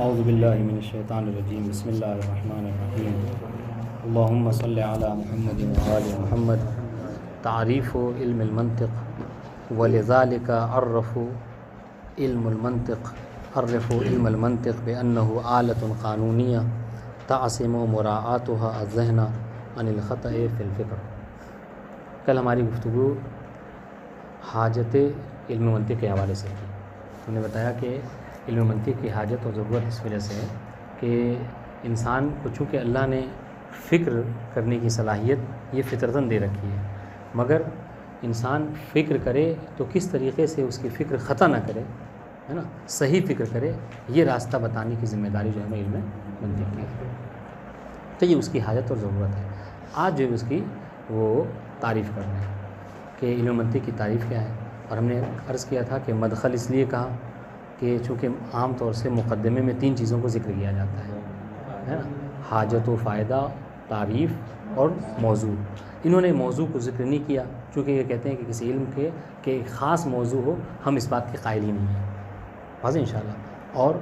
اعوذ باللہ من الشیطان الرجیم بسم اللہ الرحمن الرحیم اللہم صلی علی محمد وآل محمد تعریف علم المنطق ولذالک عرفوا علم المنطق بأنه آلة قانونیہ تعصم مراعاتها الذہن عن الخطأ فی الفکر۔ کل ہماری گفتگو حاجت علم منطق کے حوالے سے تھی۔ ہم نے بتایا کہ علم منطق کی حاجت اور ضرورت اس وجہ سے ہے کہ انسان کو چونکہ اللہ نے فکر کرنے کی صلاحیت یہ فطرتاً دے رکھی ہے، مگر انسان فکر کرے تو کس طریقے سے اس کی فکر خطا نہ کرے، ہے نا، صحیح فکر کرے، یہ راستہ بتانے کی ذمہ داری جو ہے علم منطق کی ہے۔ تو یہ اس کی حاجت اور ضرورت ہے۔ آج جو اس کی وہ تعریف کر رہے ہیں کہ علم منطق کی تعریف کیا ہے، اور ہم نے عرض کیا تھا کہ مدخل اس لیے کہا کہ چونکہ عام طور سے مقدمے میں 3 چیزوں کو ذکر کیا جاتا ہے نا، حاجت و فائدہ، تعریف اور موضوع۔ انہوں نے موضوع کو ذکر نہیں کیا، چونکہ یہ کہتے ہیں کہ کسی علم کے ایک خاص موضوع ہو، ہم اس بات کے قائل ہی نہیں ہیں، واضح انشاءاللہ۔ اور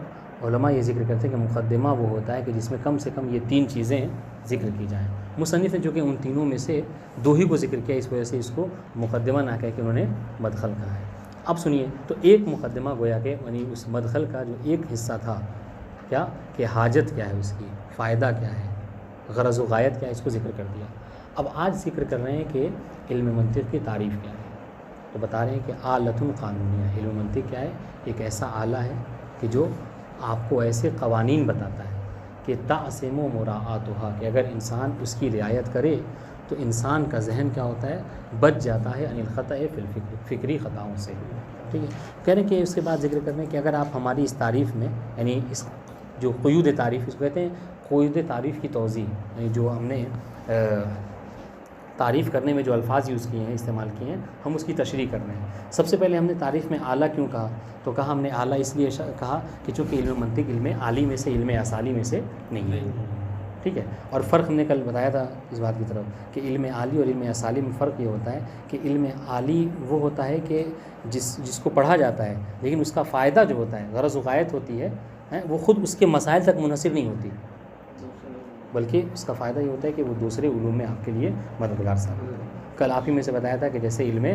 علماء یہ ذکر کرتے ہیں کہ مقدمہ وہ ہوتا ہے کہ جس میں کم سے کم یہ 3 چیزیں ذکر کی جائیں۔ مصنف نے چونکہ ان تینوں میں سے 2 ہی کو ذکر کیا، اس وجہ سے اس کو مقدمہ نہ کہہ کے انہوں نے مدخل کہا ہے۔ اب سنیے، تو ایک مقدمہ گویا کہ یعنی اس مدخل کا جو ایک حصہ تھا کیا کہ حاجت کیا ہے، اس کی فائدہ کیا ہے، غرض و غایت کیا ہے، اس کو ذکر کر دیا۔ اب آج ذکر کر رہے ہیں کہ علم منطق کی تعریف کیا ہے، تو بتا رہے ہیں کہ آلۃ قانونیہ، علم منطق کیا ہے، ایک ایسا آلہ ہے کہ جو آپ کو ایسے قوانین بتاتا ہے کہ تعصم مراعاتها، کہ اگر انسان اس کی رعایت کرے تو انسان کا ذہن کیا ہوتا ہے، بچ جاتا ہے عن الخطأ فی الفکر، فکری خطاؤں سے۔ ٹھیک ہے، کہہ رہے ہیں کہ اس کے بعد ذکر کرنے کہ اگر آپ ہماری اس تعریف میں، یعنی اس جو قیود تعریف، اس کو کہتے ہیں قیود تعریف کی توضیح، یعنی جو ہم نے تعریف کرنے میں جو الفاظ یوز کیے ہیں، استعمال کیے ہیں، ہم اس کی تشریح کر رہے ہیں۔ سب سے پہلے ہم نے تعریف میں اعلیٰ کیوں کہا، تو کہا ہم نے اعلیٰ اس لیے کہا کہ چونکہ علم منطق علم عالی میں سے، علم اصالی میں سے نہیں ہے۔ ٹھیک ہے، اور فرق ہم نے کل بتایا تھا اس بات کی طرف کہ علم عالی اور علم اصالی میں فرق یہ ہوتا ہے کہ علم عالی وہ ہوتا ہے کہ جس کو پڑھا جاتا ہے، لیکن اس کا فائدہ جو ہوتا ہے، غرض و غایت ہوتی ہے، وہ خود اس کے مسائل تک منحصر نہیں ہوتی، بلکہ اس کا فائدہ یہ ہوتا ہے کہ وہ دوسرے علوم میں آپ کے لیے مددگار ثابت ہو۔ کل آپ ہی میں سے بتایا تھا کہ جیسے علم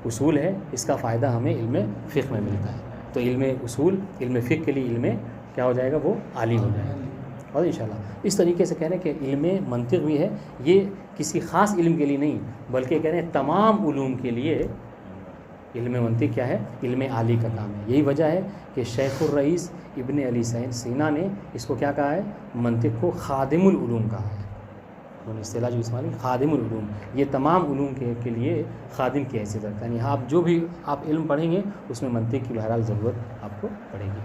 اصول ہے، اس کا فائدہ ہمیں علم فقہ میں ملتا ہے، تو علم اصول علم فقہ کے لیے علم کیا ہو جائے گا، وہ عالی ہو جائے گا، اور انشاءاللہ اس طریقے سے کہہ رہے ہیں کہ علم منطق بھی ہے، یہ کسی خاص علم کے لیے نہیں، بلکہ کہہ رہے ہیں تمام علوم کے لیے علم منطق کیا ہے، علم عالی کا کام ہے۔ یہی وجہ ہے کہ شیخ الرئیس ابن علی سینا نے اس کو کیا کہا ہے، منطق کو خادم العلوم کہا ہے، انہوں نے اصطلاح جو استعمال کی، خادم العلوم، یہ تمام علوم کے لیے خادم کی حیثیت رکھتا ہے، یعنی آپ جو بھی آپ علم پڑھیں گے اس میں منطق کی بہرحال ضرورت آپ کو پڑے گی۔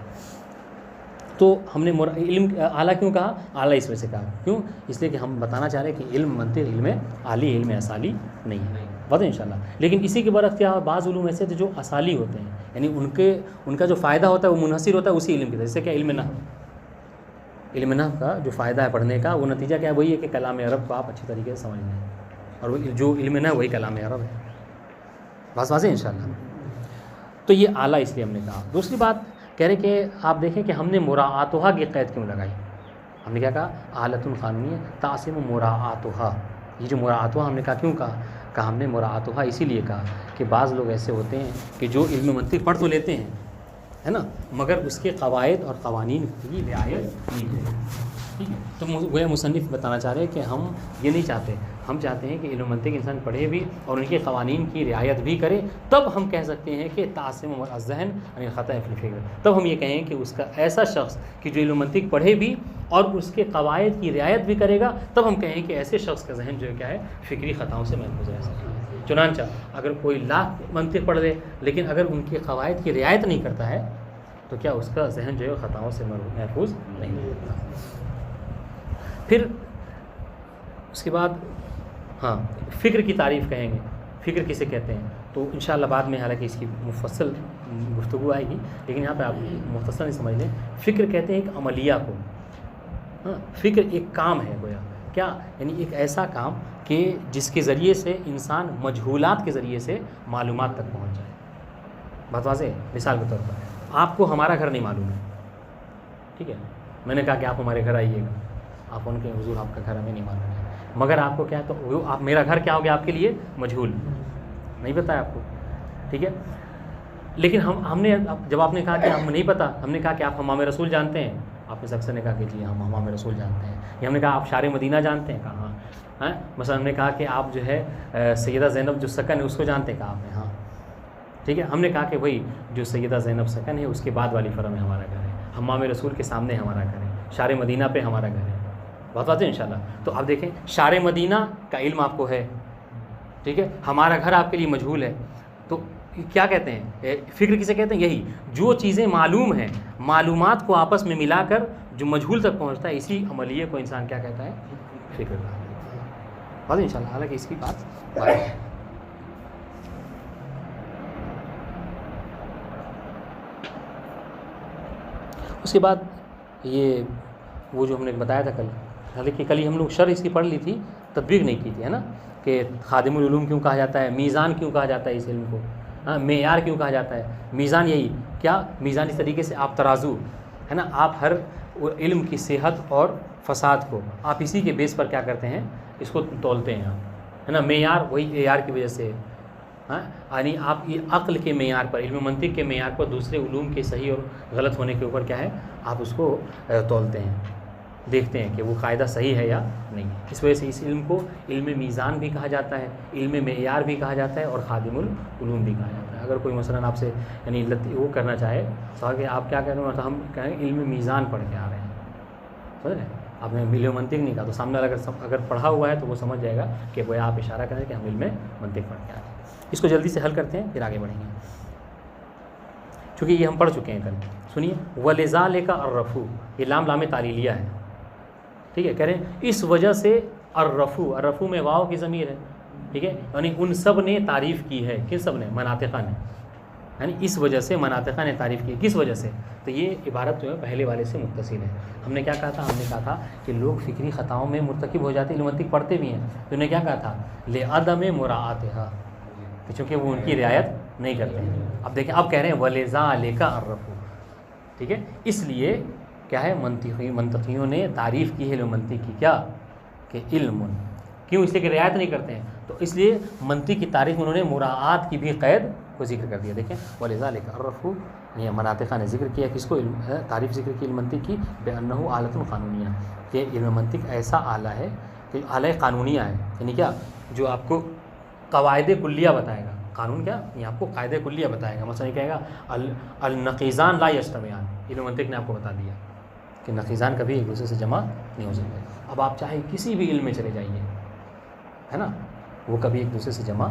تو ہم نے علم اعلیٰ کیوں کہا، اعلیٰ اس وجہ سے کہا، کیوں، اس لیے کہ ہم بتانا چاہ رہے ہیں کہ علم منطق علم عالی علم اصالی نہیں ہے، بتا انشاءاللہ۔ لیکن اسی کے برعکس کیا، بعض علوم ایسے تھے جو اصالی ہوتے ہیں، یعنی ان کا جو فائدہ ہوتا ہے وہ منحصر ہوتا ہے اسی علم کی طرح، جیسے کہ علم نحو کا جو فائدہ ہے پڑھنے کا، وہ نتیجہ کیا ہے، وہی ہے کہ کلام عرب کو آپ اچھی طریقے سے سمجھ لیں، اور جو علم نحو وہی کلام عرب ہے، بس واضح انشاءاللہ۔ تو یہ اعلیٰ اس لیے ہم نے کہا۔ دوسری بات کہہ رہے کہ آپ دیکھیں کہ ہم نے مراعاتها کی قید کیوں لگائی، ہم نے کیا کہا، آلۃ قانونیہ تعصم مراعاتها، یہ جو مراعاتها ہم نے کہا کیوں کہا ہم نے مراعاتها اسی لیے کہا کہ بعض لوگ ایسے ہوتے ہیں کہ جو علم منطق پڑھ تو لیتے ہیں، ہے نا، مگر اس کے قواعد اور قوانین کی رعایت نہیں کرتے۔ ٹھیک ہے، تو وہ مصنف بتانا چاہ رہے ہیں کہ ہم یہ نہیں چاہتے، ہم چاہتے ہیں کہ علم منطق انسان پڑھے بھی اور ان کے قوانین کی رعایت بھی کرے، تب ہم کہہ سکتے ہیں کہ تعصم الذہن عن الخطأ فی الفکر، تب ہم یہ کہیں کہ اس کا ایسا شخص کہ جو علم منطق پڑھے بھی اور اس کے قواعد کی رعایت بھی کرے گا، تب ہم کہیں کہ ایسے شخص کا ذہن جو ہے کیا ہے، فکری خطاؤں سے محفوظ رہ سکتا ہے۔ چنانچہ اگر کوئی لاکھ منطق پڑھ لے لیکن اگر ان کے قواعد کی رعایت نہیں کرتا ہے تو کیا اس کا ذہن جو ہے خطاؤں سے محفوظ نہیں ہوتا۔ پھر اس کے بعد فکر کی تعریف کہیں گے، فکر کسے کہتے ہیں، تو انشاءاللہ بعد میں حالانکہ اس کی مفصل گفتگو آئے گی، لیکن یہاں پہ آپ مختصر نہیں سمجھ لیں، فکر کہتے ہیں ایک عملیہ کو، فکر ایک کام ہے گویا، کیا یعنی ایک ایسا کام کہ جس کے ذریعے سے انسان مجہولات کے ذریعے سے معلومات تک پہنچ جائے۔ بات واضح ہے، مثال کے طور پر آپ کو ہمارا گھر نہیں معلوم ہے، ٹھیک ہے، میں نے کہا کہ آپ ہمارے گھر آئیے گا، آپ ان کے حضور آپ کا گھر ہمیں نہیں معلوم ہے، مگر آپ کو کیا ہے تو آپ میرا گھر کیا ہو گیا آپ کے لیے مجہول، نہیں پتہ ہے آپ کو، ٹھیک ہے. لیکن ہم نے جب آپ نے کہا کہ ہم نہیں پتہ، ہم نے کہا کہ آپ حمام رسول جانتے ہیں، آپ نے اکثر نے کہا کہ جی ہم حمام رسول جانتے ہیں. یا ہم نے کہا آپ شار مدینہ جانتے ہیں، کہا ہاں. مثلا ہم نے کہا کہ آپ جو ہے سیدہ زینب جو سکن ہے اس کو جانتے ہیں، کہا آپ نے ہاں، ٹھیک ہے. ہم نے کہا کہ وہی جو سیدہ زینب سکن ہے اس کے بعد والی فرم میں ہمارا گھر ہے، حمام رسول کے سامنے ہمارا گھر ہے، شار مدینہ پہ ہمارا گھر ہے. بات بات ہے انشاءاللہ. تو آپ دیکھیں شار مدینہ کا علم آپ کو ہے، ٹھیک ہے، ہمارا گھر آپ کے لیے مجہول ہے. تو کیا کہتے ہیں فکر کسے کہتے ہیں؟ یہی جو چیزیں معلوم ہیں، معلومات کو آپس میں ملا کر جو مجہول تک پہنچتا ہے، اسی عملیے کو انسان کیا کہتا ہے؟ فکر کا. بات ان شاء اللہ، حالانکہ اس کی بات ہے. اس کے بعد یہ وہ جو ہم نے بتایا تھا کل، حالانکہ کل ہی ہم لوگ شرح اس کی پڑھ لی تھی، تطبیق نہیں کی تھی، ہے نا، کہ خادم العلوم کیوں کہا جاتا ہے، میزان کیوں کہا جاتا ہے اس علم کو، ہاں، معیار کیوں کہا جاتا ہے. میزان یہی کیا، میزان اس طریقے سے آپ ترازو ہے نا، آپ ہر علم کی صحت اور فساد کو آپ اسی کے بیس پر کیا کرتے ہیں، اس کو تولتے ہیں آپ، ہے نا. معیار وہی معیار کی وجہ سے، ہاں، یعنی آپ یہ عقل کے معیار پر، علم منطق کے معیار پر دوسرے علوم کے صحیح اور غلط ہونے کے اوپر کیا ہے، آپ اس کو تولتے ہیں، دیکھتے ہیں کہ وہ قاعدہ صحیح ہے یا نہیں. اس وجہ سے اس علم کو علم میزان بھی کہا جاتا ہے، علم معیار بھی کہا جاتا ہے، اور خادم العلوم بھی کہا جاتا ہے. اگر کوئی مثلاً آپ سے یعنی وہ کرنا چاہے سوال کہ آپ کیا کہہ رہے ہیں، تو ہم کہیں علم میزان پڑھ کے آ رہے ہیں، سمجھ رہے ہیں. آپ نے علم منطق نہیں کہا تو سامنے والا اگر پڑھا ہوا ہے تو وہ سمجھ جائے گا کہ وہ آپ اشارہ کریں کہ ہم علم منطق پڑھ کے آ رہے ہیں. اس کو جلدی سے حل کرتے ہیں پھر آگے بڑھیں گے، چونکہ یہ ہم پڑھ چکے ہیں کل. سنیے، وَلِذَالِكَ الرَّفُو، یہ لام تعلیلیہ ہے، ٹھیک ہے. کہہ رہے ہیں اس وجہ سے الرفو میں واو کی ضمیر ہے، ٹھیک ہے، یعنی ان سب نے تعریف کی ہے. کن سب نے؟ مناطقہ نے، یعنی اس وجہ سے مناطقہ نے تعریف کی. کس وجہ سے؟ تو یہ عبارت جو ہے پہلے والے سے متصل ہے. ہم نے کیا کہا تھا؟ ہم نے کہا تھا کہ لوگ فکری خطاؤں میں مرتکب ہو جاتے ہیں، علم منطق پڑھتے بھی ہیں، تو انہوں نے کیا کہا تھا؟ لِعَدَمِ مُرَاعَتِهَا، کہ چونکہ وہ ان کی رعایت نہیں کرتے ہیں. اب دیکھیں، اب کہہ رہے ہیں وَلِذَالِكَ الرَّفُو، ٹھیک ہے. اس لیے کیا ہے، منطقیوں نے تعریف کی ہے علم منطق کی، کیا کہ علم. کیوں؟ اس لیے کہ رعایت نہیں کرتے ہیں، تو اس لیے منطق کی تعریف انہوں نے مراعات کی بھی قید کو ذکر کر دیا. دیکھیں وَلِذَالِكَ الرَّفُو، یہ مناطقہ نے ذکر کیا، کس کو؟ تعریف ذکر کی علم منطق کی، بِأَنَّهُ آلَةٌ قانونیہ، کہ علم منطق ایسا آلہ ہے کہ آلہ قانونیہ ہے. یعنی کیا؟ جو آپ کو قواعد کلیہ بتائے گا. قانون کیا؟ یہ آپ کو قاعدہ کلیہ بتائے گا. مثلا یہ کہے گا النقیضان لا یجتمعان، علم منطق نے آپ کو بتا دیا کہ نقیضان کبھی ایک دوسرے سے جمع نہیں ہو سکتے. اب آپ چاہے کسی بھی علم میں چلے جائیے، ہے نا، وہ کبھی ایک دوسرے سے جمع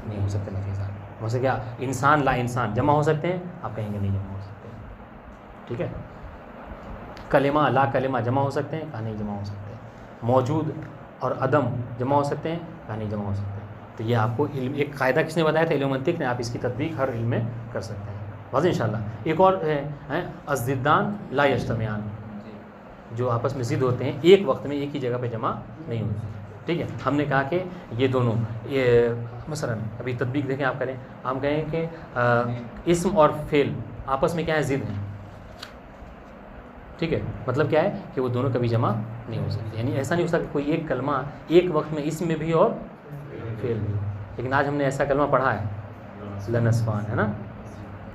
نہیں ہو سکتے نقیضان. ویسے کیا انسان لا انسان جمع ہو سکتے ہیں؟ آپ کہیں گے نہیں جمع ہو سکتے، ٹھیک ہے. کلمہ لا کلمہ جمع ہو سکتے ہیں؟ کہا نہیں جمع ہو سکتے. موجود اور عدم جمع ہو سکتے ہیں؟ کہا نہیں جمع ہو سکتے. تو یہ آپ کو علم ایک قاعدہ کس نے بتایا تھا؟ علم منطق نے. آپ اس کی تطبیق ہر علم میں کر سکتے ہیں، واضح انشاءاللہ. ایک اور ہے الضدان لا یجتمعان، جو آپس میں ضد ہوتے ہیں، ایک وقت میں ایک ہی جگہ پہ جمع نہیں ہوتے، ٹھیک ہے. ہم نے کہا کہ یہ دونوں مثلا ابھی تطبیق دیکھیں، آپ کریں، ہم کہیں کہ اسم اور فعل آپس میں کیا ہے؟ ضد ہیں، ٹھیک ہے. مطلب کیا ہے کہ وہ دونوں کبھی جمع نہیں ہو سکتے. یعنی ایسا نہیں ہو سکتا کوئی ایک کلمہ ایک وقت میں اسم میں بھی اور فعل بھی. لیکن آج ہم نے ایسا کلمہ پڑھا ہے لنسفان، ہے نا.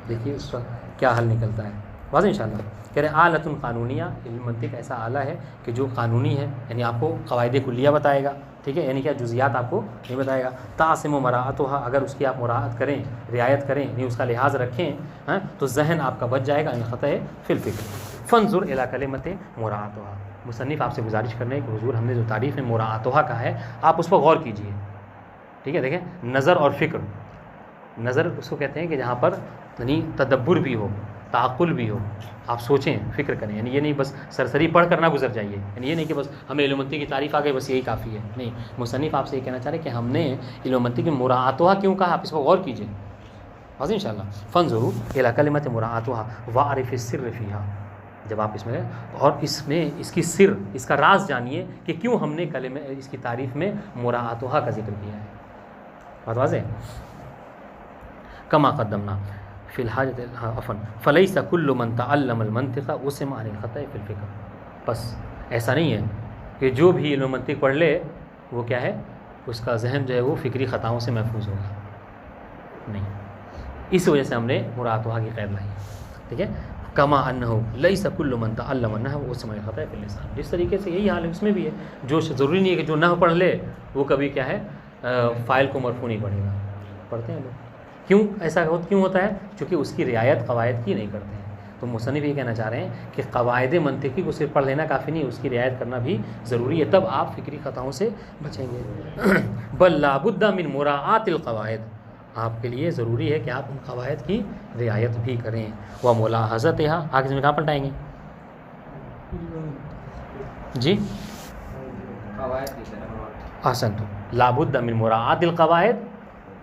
دیکھیے اس وقت کیا حل نکلتا ہے، واضح انشاءاللہ. کہہ رہے ہیں آلۃ قانونیہ، علم منطق ایسا آلہ ہے کہ جو قانونی ہے، یعنی آپ کو قواعد کلیہ بتائے گا، ٹھیک ہے، یعنی کیا جزیات آپ کو نہیں بتائے گا. تعصم و مراعتھا، اگر اس کی آپ مراعت کریں، رعایت کریں، یعنی اس کا لحاظ رکھیں، ہاں، تو ذہن آپ کا بچ جائے گا انخطأ فی الفکر. فانظر الی کلمۃ مراعتھا، مصنف آپ سے گزارش کر رہے ہیں کہ حضور ہم نے جو تعریف میں مراعتھا کہا ہے آپ اس پر غور کیجیے، ٹھیک ہے. دیکھیں نظر اور فکر، نظر اس کو کہتے ہیں کہ جہاں پر یعنی تدبر بھی ہو، تعقل بھی ہو، آپ سوچیں، فکر کریں. یعنی یہ نہیں بس سرسری پڑھ کر نہ گزر جائیے، یعنی یہ نہیں کہ بس ہمیں علم منطق کی تعریف آ گئی بس یہی کافی ہے، نہیں. مصنف آپ سے یہ کہنا چاہ رہے ہیں کہ ہم نے علم منطق کی مراعتھا کیوں کہا، آپ اس پر غور کیجیے، واضح انشاءاللہ. فانظروا الی کلمۃ مراعتھا واعرف السر فیہا، جب آپ اس میں اور اس میں اس کی سر، اس کا راز جانیے کہ کیوں ہم نے کلمہ اس کی تعریف میں مراعتھا کا ذکر کیا ہے. بات واضح. کما قدمنا فی الحاجۃ عفوا فلیس کل من تعلم المنطق وسم عن الخطأ فی الفکر. بس ایسا نہیں ہے کہ جو بھی علم منطق پڑھ لے وہ کیا ہے اس کا ذہن جو ہے وہ فکری خطاؤں سے محفوظ ہوگا، نہیں. اس وجہ سے ہم نے مراتبہ کی قید لائی. ٹھیک ہے، کما انہو لیس کل من تعلم النحو اسمع خطا فی اللسان. جس طریقے سے یہی حال ہے اس میں بھی ہے، جو ضروری نہیں ہے کہ جو نحو پڑھ لے وہ کبھی کیا ہے فاعل کو مرفوع نہیں پڑھے گا. پڑھتے ہیں لوگ. کیوں ایسا کیوں ہوتا ہے؟ چونکہ اس کی رعایت قواعد کی نہیں کرتے ہیں. تو مصنف یہ کہنا چاہ رہے ہیں کہ قواعد منطقی کو صرف پڑھ لینا کافی نہیں، اس کی رعایت کرنا بھی ضروری ہے، تب آپ فکری خطاؤں سے بچیں گے. بل لا بد من مراعات القواعد، آپ کے لیے ضروری ہے کہ آپ ان قواعد کی رعایت بھی کریں. وہ ملاحظتها، آگے اس میں کہاں پلٹائیں گے جی؟ احسنتم. لا بد من مراعات القواعد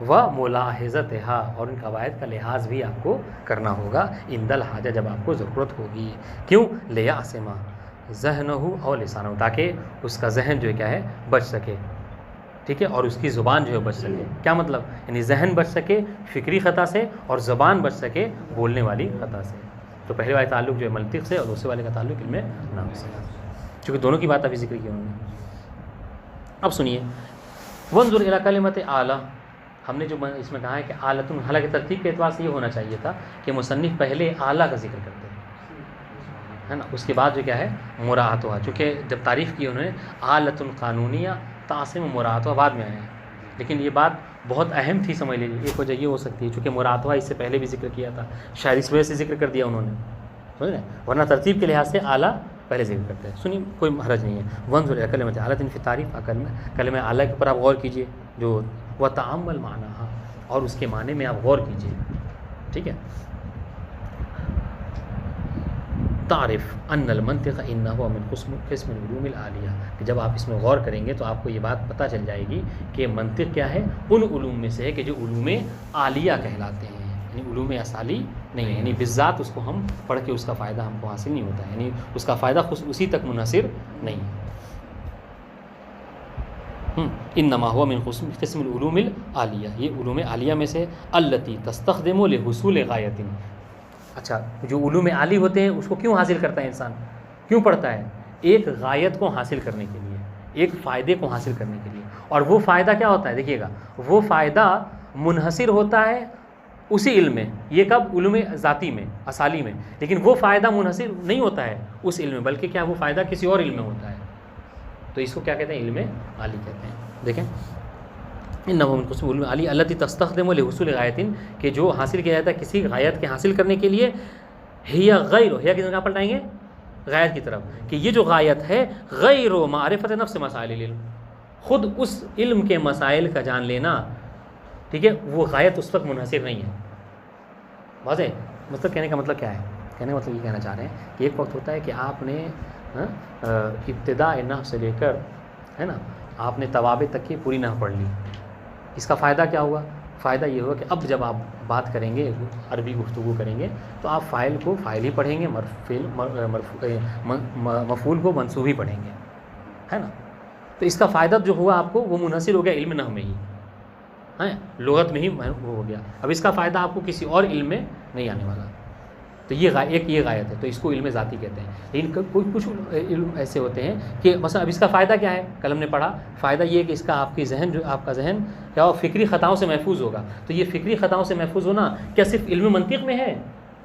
و ملاحظتها، اور ان قواعد کا لحاظ بھی آپ کو کرنا ہوگا عند الحاجہ، جب آپ کو ضرورت ہوگی. کیوں؟ لیعصم ذہنہ اور لسانہ، تاکہ اس کا ذہن جو ہے کیا ہے بچ سکے. ٹھیک ہے، اور اس کی زبان جو ہے بچ سکے. کیا مطلب؟ یعنی ذہن بچ سکے فکری خطا سے اور زبان بچ سکے بولنے والی خطا سے. تو پہلے والے تعلق جو ہے منطق سے اور دوسرے والے کا تعلق علم نحو سے، چونکہ دونوں کی بات ابھی ذکر کی انہوں نے. اب سنیے، وانظر الی کلمۃ اعلیٰ. ہم نے جو اس میں کہا ہے کہ اعلیٰ، حالانکہ ترتیب کے اعتبار سے یہ ہونا چاہیے تھا کہ مصنف پہلے اعلیٰ کا ذکر کرتے ہیں، ہے نا، اس کے بعد جو کیا ہے مراعات ہوا. چونکہ جب تعریف کی انہوں نے اعلیٰ قانونیہ تعصم مراعات بعد میں آیا ہے، لیکن یہ بات بہت اہم تھی، سمجھ لیجیے. ایک وجہ یہ ہو سکتی ہے چونکہ مراعات اس سے پہلے بھی ذکر کیا تھا، شاید اس وجہ سے ذکر کر دیا انہوں نے، سمجھ رہے ہیں، ورنہ ترتیب کے لحاظ سے اعلیٰ پہلے ذکر کرتے ہیں. سنیے، کوئی حرج نہیں ہے. وانظر الی کلمۃ اعلیٰ فی تعریف، کلمہ اعلیٰ کے اوپر آپ غور کیجیے، جو وتأمل معناہا، اور اس کے معنی میں آپ غور کیجیے. ٹھیک ہے. تعرف ان المنطق انہ من قسم العلوم العالیہ، کہ جب آپ اس میں غور کریں گے تو آپ کو یہ بات پتہ چل جائے گی کہ منطق کیا ہے، ان علوم میں سے ہے کہ جو علوم عالیہ کہلاتے ہیں، یعنی علوم اصالی نہیں ہے، یعنی بالذات اس کو ہم پڑھ کے اس کا فائدہ ہم کو حاصل نہیں ہوتا ہے، یعنی اس کا فائدہ خود اسی تک منحصر نہیں ہے. انما هو من قسم العلوم العالیہ، یہ علوم عالیہ میں سے التی تستخدم لحصول غایت. اچھا، جو علوم عالی ہوتے ہیں اس کو کیوں حاصل کرتا ہے انسان، کیوں پڑھتا ہے؟ ایک غایت کو حاصل کرنے کے لیے، ایک فائدے کو حاصل کرنے کے لیے. اور وہ فائدہ کیا ہوتا ہے؟ دیکھیے گا، وہ فائدہ منحصر ہوتا ہے اسی علم میں. یہ کب؟ علوم ذاتی میں، اصالی میں. لیکن وہ فائدہ منحصر نہیں ہوتا ہے اس علم میں، بلکہ کیا وہ فائدہ کسی اور علم میں ہوتا ہے. تو اس کو کیا کہتے ہیں؟ علم عالی کہتے ہیں. دیکھیں، انما من قسم علم عالی التی تستخدم لحصول غایت، کہ جو حاصل کیا جاتا ہے کسی غایت کے حاصل کرنے کے لیے. ہی غیر، ہی کی جگہ پلٹائیں گے غایت کی طرف، کہ یہ جو غایت ہے غیر معرفت نفس مسائل العلم، خود اس علم کے مسائل کا جان لینا. ٹھیک ہے، وہ غایت اس وقت منحصر نہیں ہے. واضح؟ مطلب کہنے کا مطلب کیا ہے؟ کہنے کا مطلب یہ کہنا چاہ رہے ہیں کہ ایک وقت ہوتا ہے کہ آپ نے ابتداء نحو سے لے کر، ہے نا، آپ نے توابع تک کی پوری نحو پڑھ لی. اس کا فائدہ کیا ہوا؟ فائدہ یہ ہوا کہ اب جب آپ بات کریں گے، عربی گفتگو کریں گے، تو آپ فاعل کو فاعل ہی پڑھیں گے، مفعول کو منصوب ہی پڑھیں گے، ہے نا. تو اس کا فائدہ جو ہوا آپ کو وہ منحصر ہو گیا علم نحو میں ہی، ہے، لغت میں ہی وہ ہو گیا. اب اس کا فائدہ آپ کو کسی اور علم میں نہیں آنے والا. تو یہ یہ غایت ہے، تو اس کو علم ذاتی کہتے ہیں. لیکن کچھ علم ایسے ہوتے ہیں کہ مثلا اب اس کا فائدہ کیا ہے؟ کل ہم نے پڑھا فائدہ یہ ہے کہ اس کا آپ کی ذہن، جو آپ کا ذہن کیا ہو، فکری خطاؤں سے محفوظ ہوگا. تو یہ فکری خطاؤں سے محفوظ ہونا کیا صرف علم منطق میں ہے؟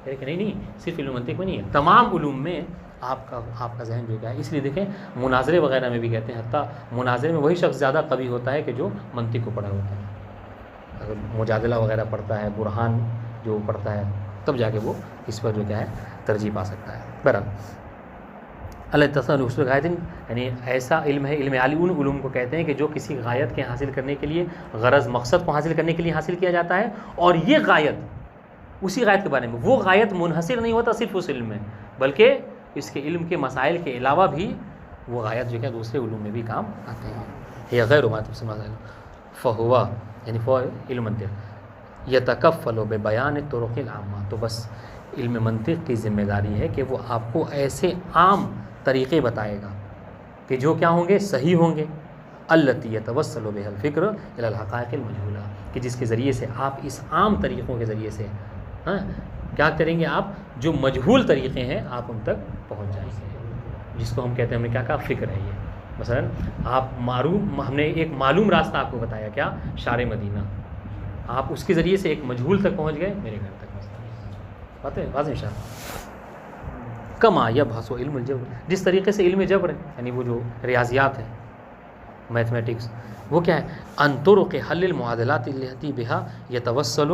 کہ نہیں، صرف علم منطق میں نہیں ہے، تمام علوم میں آپ کا ذہن جو کیا ہے. اس لیے دیکھیں مناظرے وغیرہ میں بھی کہتے ہیں، حتیٰ مناظرے میں وہی شخص زیادہ قوی ہوتا ہے کہ جو منطق کو پڑھا ہوتا ہے. اگر مجادلہ وغیرہ پڑھتا ہے، برہان جو پڑھتا ہے، تب جا کے وہ اس پر جو کیا ہے ترجیح پا سکتا ہے. بہرحال اللہ تصور اس غایت، یعنی ایسا علم ہے، علم عالی ان علوم کو کہتے ہیں کہ جو کسی غایت کے حاصل کرنے کے لیے، غرض مقصد کو حاصل کرنے کے لیے حاصل کیا جاتا ہے. اور یہ غایت، اسی غایت کے بارے میں، وہ غایت منحصر نہیں ہوتا صرف اس علم میں، بلکہ اس کے علم کے مسائل کے علاوہ بھی وہ غایت جو کہ دوسرے علوم میں بھی کام آتے ہیں. یہ غیر ماتب سے مسائل فہوا، یعنی علم منطق یتکفل ببیان الطرق العامہ. تو بس علم منطق کی ذمہ داری ہے کہ وہ آپ کو ایسے عام طریقے بتائے گا کہ جو کیا ہوں گے، صحیح ہوں گے. التی یتوصل بها الفکر الی الحقائق المجہولہ، کہ جس کے ذریعے سے آپ اس عام طریقوں کے ذریعے سے کیا کریں گے، آپ جو مجہول طریقے ہیں آپ ان تک پہنچ جائیں گے. جس کو ہم کہتے ہیں، ہم نے کیا کہا، فکر ہے یہ. مثلا آپ ہم نے ایک معلوم راستہ آپ کو بتایا، کیا، شار مدینہ، آپ اس کے ذریعے سے ایک مجہول تک پہنچ گئے، میرے گھر تک. مثلا بات ہے واضح انشاءاللہ. کما یبحث علم الجبر، جس طریقے سے علم جبر ہے، یعنی وہ جو ریاضیات ہے، میتھمیٹکس، وہ کیا ہے، ان طرق حل المعادلات التي بها يتوصل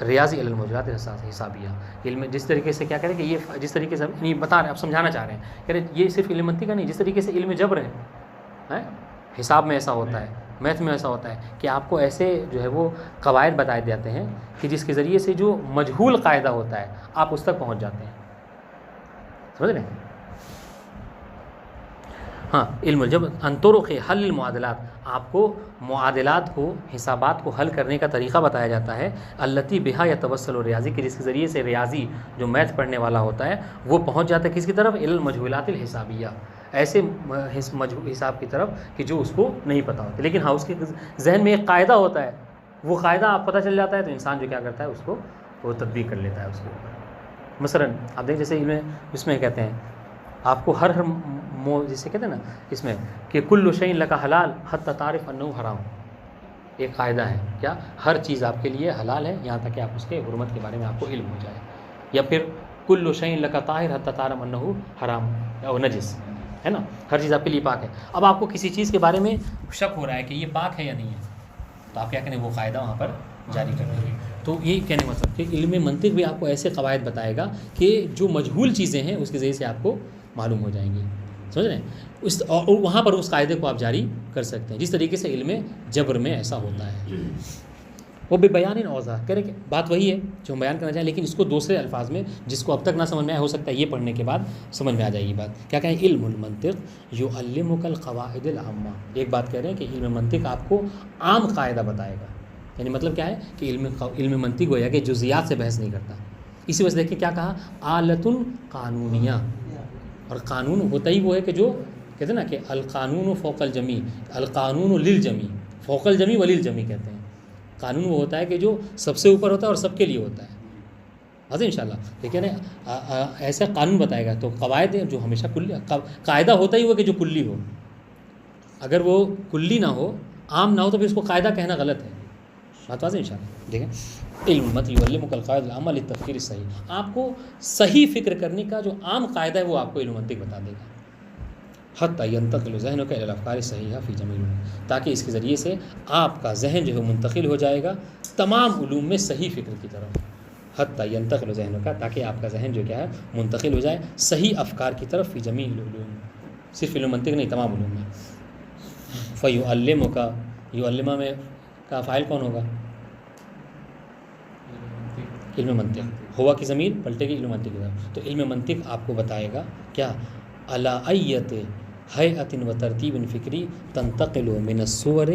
ریاضی علی الموجودات حسابیہ. علم جس طریقے سے کیا کریں کہ یہ جس طریقے سے نہیں بتا رہے ہیں، اب سمجھانا چاہ رہے ہیں، کہہ رہے ہیں یہ صرف علم منطق کا نہیں، جس طریقے سے علم جبر ہے، حساب میں ایسا ہوتا ہے، میتھ میں ایسا ہوتا ہے کہ آپ کو ایسے جو ہے وہ قواعد بتائے جاتے ہیں کہ جس کے ذریعے سے جو مجہول قاعدہ ہوتا ہے آپ اس تک پہنچ جاتے ہیں. سمجھ رہے ہیں؟ ہاں، علم الجبر ان طرق حل المعادلات، آپ کو معادلات کو، حسابات کو حل کرنے کا طریقہ بتایا جاتا ہے. التی بہا یتوصل ریاضی، کہ جس کے ذریعے سے ریاضی جو میتھ پڑھنے والا ہوتا ہے وہ پہنچ جاتا ہے کس کی طرف، المجہولات الحسابیہ، ایسے حساب کی طرف کہ جو اس کو نہیں پتہ ہوتے، لیکن ہاں اس کے ذہن میں ایک قاعدہ ہوتا ہے، وہ قاعدہ آپ پتہ چل جاتا ہے تو انسان جو کیا کرتا ہے اس کو وہ تطبیق کر لیتا ہے اس کے اوپر. مثلا آپ دیکھیں جیسے اس میں کہتے ہیں آپ کو ہر جسے کہتے ہیں نا اس میں کہ کل شیء لک حلال حتی تعرف انہ حرام، ایک قاعدہ ہے کیا، ہر چیز آپ کے لیے حلال ہے یہاں تک کہ آپ اس کے حرمت کے بارے میں آپ کو علم ہو جائے. یا پھر کل شیء لک طاہر حتی تعلم انہ حرام او نجس، ہے نا، ہر چیز آپ کے لیے پاک ہے. اب آپ کو کسی چیز کے بارے میں شک ہو رہا ہے کہ یہ پاک ہے یا نہیں ہے، تو آپ کیا کریں، وہ قاعدہ وہاں پر جاری کر دیں گے. تو یہ کہنے کا مطلب کہ علم منطق بھی آپ کو ایسے قواعد بتائے گا کہ جو مجہول چیزیں ہیں اس کے ذریعے سے آپ کو معلوم ہو جائیں گی. سمجھ رہے ہیں؟ اور وہاں پر اس قاعدے کو آپ جاری کر سکتے ہیں، جس طریقے سے علم جبر میں ایسا ہوتا ہے. وہ بے بیان اوضاح، کہہ رہے کہ بات وہی ہے جو ہم بیان کرنا چاہیں، لیکن اس کو دوسرے الفاظ میں، جس کو اب تک نہ سمجھ میں آیا، ہو سکتا ہے یہ پڑھنے کے بعد سمجھ میں آ جائے گی بات. کیا کہیں، علم المنطق یعلمک القواعد العامہ. ایک بات کہہ رہے ہیں کہ علم منطق آپ کو عام قاعدہ بتائے گا. یعنی مطلب کیا ہے کہ علم منطق گویا کہ جزیات سے بحث نہیں کرتا. اسی وجہ سے دیکھیں کیا کہا، آلۃ قانونیہ، اور قانون ہوتا ہی وہ ہے کہ جو کہتے ہیں نا کہ القانون فوق الجمی، القانون للجمی، فوق الجمی وللجمی کہتے ہیں. قانون وہ ہوتا ہے کہ جو سب سے اوپر ہوتا ہے اور سب کے لیے ہوتا ہے. حاضر انشاءاللہ. لیکن ایسا قانون بتائے گا تو قواعد جو ہمیشہ کلی، قاعدہ ہوتا ہی وہ کہ جو کلی ہو. اگر وہ کلی نہ ہو، عام نہ ہو، تو پھر اس کو قاعدہ کہنا غلط ہے. بات واضح انشاءاللہ. دیکھیں، علم مت یعلمک القواعد العامہ للتفکیر الصحیح، آپ کو صحیح فکر کرنے کا جو عام قاعدہ ہے وہ آپ کو علم منطق بتا دے گا. حتی ینتقل ذہنک الی الافکار الصحیحہ فی جمیع العلوم، تاکہ اس کے ذریعے سے آپ کا ذہن جو ہے منتقل ہو جائے گا تمام علوم میں صحیح فکر کی طرف. حتی ینتقل ذہنک، تاکہ آپ کا ذہن جو کیا ہے منتقل ہو جائے صحیح افکار کی طرف، فی جمیع العلوم، صرف علم منطق نہیں، تمام علوم میں. فیعلمک، یعلمہ میں کا فاعل کون ہوگا، علم منطق. ہوا کی ضمیر پلٹے گی علم منطق کی طرف. تو علم منطق آپ کو بتائے گا کیا، علی ایت ہیئۃ و ترتیب فکری تنتقل من الصور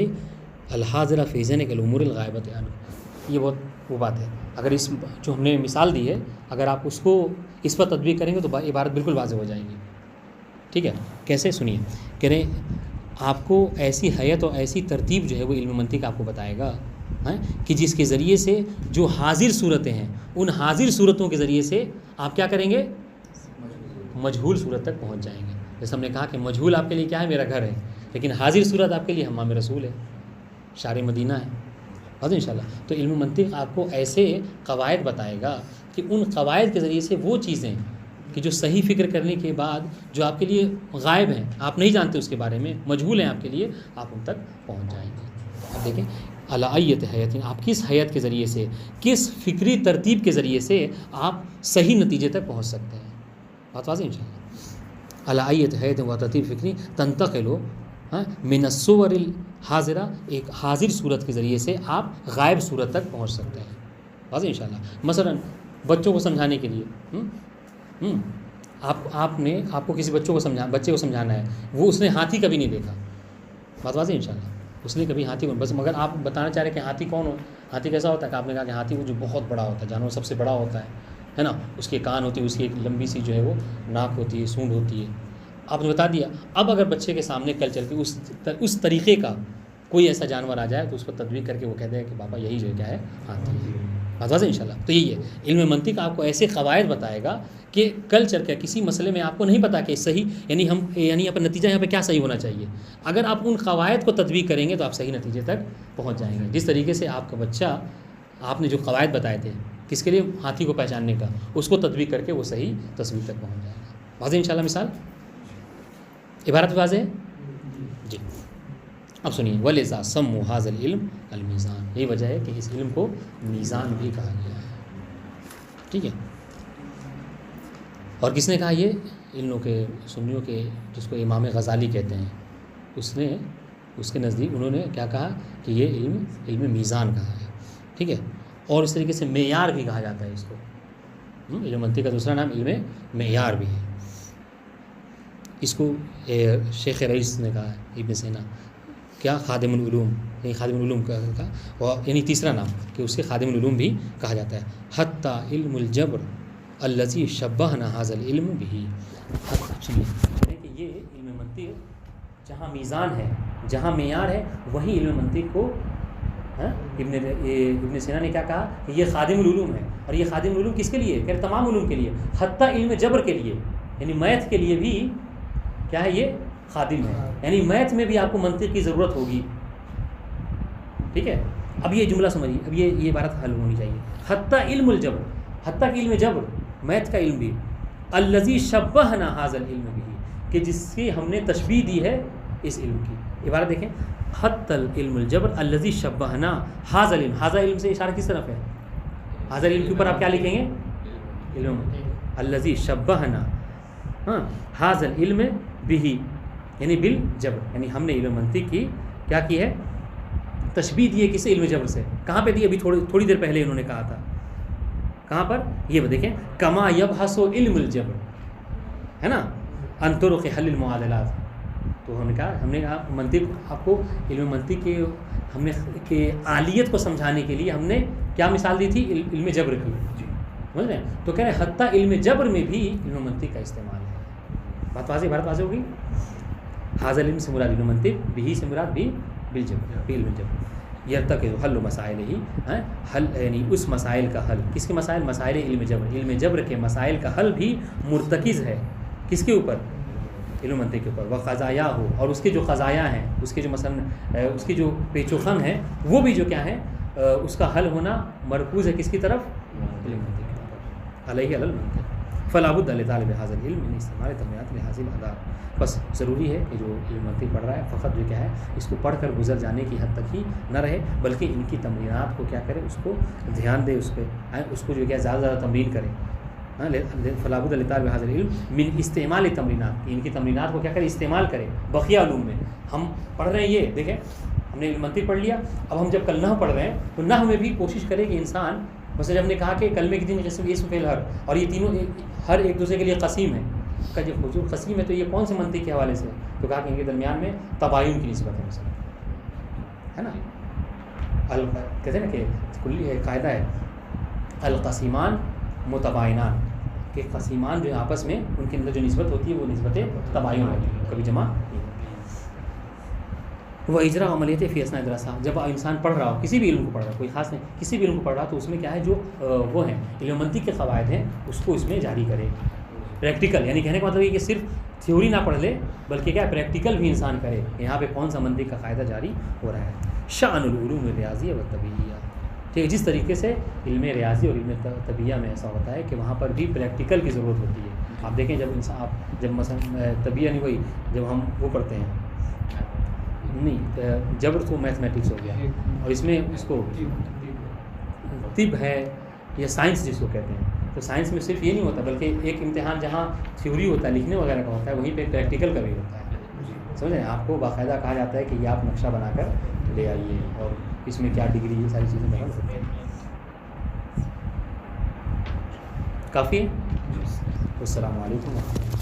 الحاضرہ فی ذہنک الامور الغائبۃ عنک. یہ بہت وہ بات ہے. اگر اس جو ہم نے مثال دی ہے، اگر آپ اس کو اس پر تطبیق کریں گے تو عبارت بالکل واضح ہو جائے گی. ٹھیک ہے، کیسے، سنیے. کہہ رہے آپ کو ایسی حیت اور ایسی ترتیب جو ہے وہ علم منطق آپ کو بتائے گا کہ جس کے ذریعے سے جو حاضر صورتیں ہیں ان حاضر صورتوں کے ذریعے سے آپ کیا کریں گے، مجہول صورت تک پہنچ جائیں گے. جیسے ہم نے کہا کہ مجہول آپ کے لیے کیا ہے، میرا گھر ہے، لیکن حاضر صورت آپ کے لیے حمام رسول ہے، شار مدینہ ہے. حاضر انشاءاللہ. تو علم منطق آپ کو ایسے قواعد بتائے گا کہ ان قواعد کے ذریعے سے وہ چیزیں کہ جو صحیح فکر کرنے کے بعد جو آپ کے لیے غائب ہیں، آپ نہیں جانتے اس کے بارے میں، مجہول ہیں آپ کے لیے، آپ ان تک پہنچ جائیں گے. اب دیکھیں، علی ایت حیت، آپ کس حیت کے ذریعے سے، کس فکری ترتیب کے ذریعے سے آپ صحیح نتیجے تک پہنچ سکتے ہیں. بات واضح انشاءاللہ. علی ایت حیت و ترتیب فکری تنتقل من الصور الحاضرہ، ایک حاضر صورت کے ذریعے سے آپ غائب صورت تک پہنچ سکتے ہیں. واضح انشاءاللہ. مثلا بچوں کو سمجھانے کے لیے آپ کو کسی بچے کو سمجھانا ہے، وہ اس نے ہاتھی کبھی نہیں دیکھا. بات واضح انشاءاللہ. اس نے کبھی ہاتھی کو بس، مگر آپ بتانا چاہ رہے کہ ہاتھی کون ہو، ہاتھی کیسا ہوتا ہے، کہ آپ نے کہا کہ ہاتھی وہ جو بہت بڑا ہوتا ہے، جانور سب سے بڑا ہوتا ہے نا، اس کے کان ہوتی ہے، اس کی ایک لمبی سی جو ہے وہ ناک ہوتی ہے، سونڈ ہوتی ہے. آپ نے بتا دیا. اب اگر بچے کے سامنے کل چل کے اس طریقے کا کوئی ایسا جانور آ جائے تو اس پر تدبیر کر کے وہ کہتے ہیں کہ پاپا یہی جو کیا ہے ہاتھی ہے. بات واضح انشاءاللہ. تو یہی ہے علم منطق آپ کو ایسے قواعد بتائے گا کہ کلچر کا کسی مسئلے میں آپ کو نہیں پتا کہ صحیح یعنی اپنا نتیجہ یہاں پہ کیا صحیح ہونا چاہیے. اگر آپ ان قواعد کو تطبیق کریں گے تو آپ صحیح نتیجے تک پہنچ جائیں گے. جس طریقے سے آپ کا بچہ آپ نے جو قواعد بتائے تھے کس کے لیے ہاتھی کو پہچاننے کا, اس کو تطبیق کر کے وہ صحیح تصویر تک پہنچ جائے گا. واضح انشاءاللہ مثال عبارت واضح ہے جی. اب سنیے وَلِذَا سَمُّوا هَذَا الْعِلْمَ الْمِيزَانَ. یہی وجہ ہے کہ اس علم کو میزان بھی کہا گیا ہے. ٹھیک ہے. اور کس نے کہا یہ علموں کے سنیوں کے جس کو امام غزالی کہتے ہیں, اس کے نزدیک انہوں نے کیا کہا کہ یہ علم میزان کہا ہے. ٹھیک ہے. اور اس طریقے سے معیار بھی کہا جاتا ہے اس کو. علم منطق کا دوسرا نام علم معیار بھی ہے. اس کو شیخ رئیس نے کہا ہے ابن سینا کیا خادم العلوم, یعنی خادم العلوم کا یعنی تیسرا نام کہ اس کے خادم العلوم بھی کہا جاتا ہے. حتی علم الجبر الذی شبہنا ھذا العلم بہ. کہ یہ علم منطق جہاں میزان ہے, جہاں معیار ہے, وہی علم منطق کو ابن سینا نے کیا کہا کہ یہ خادم العلوم ہے. اور یہ خادم العلوم کس کے لیے, کہ تمام علوم کے لیے, حتی علم جبر کے لیے, یعنی میتھ کے لیے بھی کیا ہے یہ خادم ہے. یعنی میتھ میں بھی آپ کو منطق کی ضرورت ہوگی. ٹھیک ہے. اب یہ جملہ سمجھیے, اب یہ عبارت حل ہونی چاہیے. حتی علم الجبر, حتی کہ علم جبر میتھ کا علم بھی, الذی شبہنا ھذا العلم بہ, کہ جس کی ہم نے تشبیہ دی ہے اس علم کی. عبارت دیکھیں حتی علم الجبر الذی شبہنا ھذا العلم. ھذا علم سے اشارہ کس طرف ہے, ھذا علم کے اوپر آپ کیا لکھیں گے علم الذی شبہنا ھذا العلم بہ, یعنی بالجبر, یعنی ہم نے علم منطق کی کیا کی ہے تشبیہ دی ہے کس علم جبر سے. کہاں پہ دی, ابھی تھوڑی دیر پہلے انہوں نے کہا تھا. کہاں پر, یہ دیکھیں کما یبحث علم الجبر ہے نا عن طرق حل المعادلات. تو ہم نے کہا منطق آپ کو علم منطق کے ہم نے کہ عالیت کو سمجھانے کے لیے ہم نے کیا مثال دی تھی علم جبر کی. سمجھ رہے ہیں. تو کہہ رہے حتی علم جبر میں بھی علم منطق کا استعمال ہے. بات واضح ہوگی. ھذا علم سے مراد علم منطق, بھی سے مراد بھی بالجبر, علم جبر. یرتکز حل مسائل ہی حل, یعنی اس مسائل کا حل. کس کے مسائل, مسائل علم جبر. علم جبر کے مسائل کا حل بھی مرتکز ہے کس کے اوپر, علم منطق کے اوپر. وقضایا ہو, اور اس کے جو قضایا ہیں, اس کے جو مثلا اس کی جو پیچ و خم ہے وہ بھی جو کیا ہے اس کا حل ہونا مرکوز ہے کس کی طرف, علم منطق کے اوپر. علیہ علی المنطق فلا بد لطالب ھذا العلم من استعمال تمرینات لحاظ الاداب. بس ضروری ہے کہ جو علم منطق پڑھ رہا ہے فقط جو کیا ہے اس کو پڑھ کر گزر جانے کی حد تک ہی نہ رہے, بلکہ ان کی تمرینات کو کیا کرے, اس کو دھیان دے, اس کو جو کیا زیادہ زیادہ تمرین کرے. فلا بد لطالب ھذا العلم من استعمال تمرینات, ان کی تمرینات کو کیا کرے استعمال کرے بقیہ علوم میں. ہم پڑھ رہے ہیں یہ دیکھیں ہم نے علم منطق پڑھ لیا, اب ہم جب کل نحو پڑھ رہے ہیں تو نحو میں بھی کوشش کرے کہ انسان, مثلا جب ہم نے کہا کہ کلمے کی 3 قسم اسم فعل ہر, اور یہ تینوں ہر ایک دوسرے کے لیے قسیم ہے, کا جب حضور قسیم ہے تو یہ کون سے منطق کے حوالے سے, تو کہا کہ ان کے درمیان میں تباین کی نسبت ہے مثلا, ہے نا. کہتے ہیں نا کہ کلی قاعدہ ہے القسیمان متباینان, کہ قسیمان جو آپس میں ان کے اندر جو نسبت ہوتی ہے وہ نسبت تباین ہوتی ہے, کبھی جمع نہیں. وہ اجرا عملیت فی اثناء دراسہ, جب انسان پڑھ رہا ہو کسی بھی علم کو پڑھ رہا ہو, کوئی خاص نہیں, کسی بھی علم کو پڑھ رہا تو اس میں کیا ہے جو وہ ہیں علم منطق کے قواعد ہیں اس کو اس میں جاری کرے. پریکٹیکل, یعنی کہنے کا مطلب یہ کہ صرف تھیوری نہ پڑھ لے بلکہ کیا پریکٹیکل بھی انسان کرے, یہاں پہ کون سا منطق کا قاعدہ جاری ہو رہا ہے. شأن العلوم الریاضیہ والطبیعیہ. ٹھیک ہے. جس طریقے سے علم ریاضی اور علم طبیعہ میں ایسا ہوتا ہے کہ وہاں پر بھی پریکٹیکل کی ضرورت ہوتی ہے. آپ دیکھیں جب انسان آپ جب مثلا طبیعہ نہیں ہوئی, جب ہم وہ پڑھتے ہیں نہیں جبر تو میتھمیٹکس ہو گیا, اور اس میں اس کو طب ہے یا سائنس جس کو کہتے ہیں, تو سائنس میں صرف یہ نہیں ہوتا بلکہ ایک امتحان جہاں تھیوری ہوتا ہے لکھنے وغیرہ کا ہوتا ہے وہیں پہ پریکٹیکل کا بھی ہوتا ہے. سمجھیں, آپ کو باقاعدہ کہا جاتا ہے کہ یہ آپ نقشہ بنا کر لے آئیے اور اس میں کیا ڈگری, یہ ساری چیزیں بنا سکتے ہیں. کافی ہے. السلام علیکم.